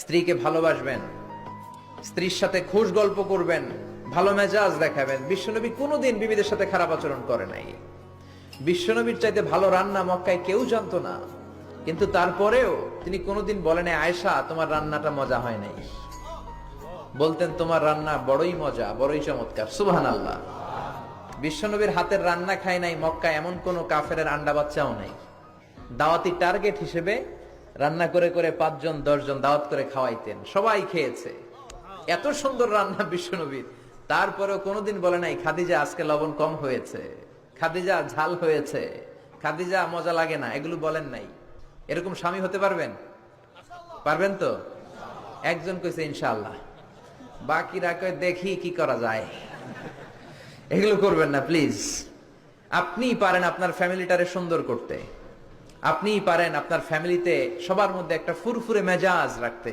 স্ত্রীকে ভালোবাসবেন, স্ত্রীর সাথে খুশ গল্প করবেন, ভালো মেজাজ দেখাবেন। বিশ্বনবী কোনোদিন বিবিদের সাথে খারাপ আচরণ করে নাই। বিশ্বনবীর চাইতে ভালো রান্না মক্কায় কেউ জানতো না, কিন্তু তারপরেও তিনি কোনোদিন বলেন আয়েশা তোমার রান্নাটা মজা হয় নাই। বলতেন তোমার রান্না বড়ই মজা, বড়ই চমৎকার। সুবহানাল্লাহ। বিশ্বনবীর হাতের রান্না খায় নাই মক্কায় এমন কোন কাফেরের আন্ডা বাচ্চাও নাই। দাওয়াতি টার্গেট হিসেবে রান্না করে করে 5 জন 10 জন দাওয়াত করে খাওয়াইতেন, সবাই খেয়েছে। এত সুন্দর রান্না বিশ্বনবীর, তারপরেও কোনোদিন বলে নাই খাদিজা আজকে লবণ কম হয়েছে, খাদিজা ঝাল হয়েছে, খাদিজা মজা লাগে না, এগুলো বলেন নাই। এরকম স্বামী হতে পারবেন? পারবেন তো? একজন কইছে ইনশাআল্লাহ, বাকিরা কয় দেখি কি করা যায়। এগুলো করবেন না প্লিজ। আপনিই পারেন আপনার ফ্যামিলিটারে সুন্দর করতে, আপনিই পারেন আপনার ফ্যামিলিতে সবার মধ্যে একটা ফুরফুরে মেজাজ রাখতে।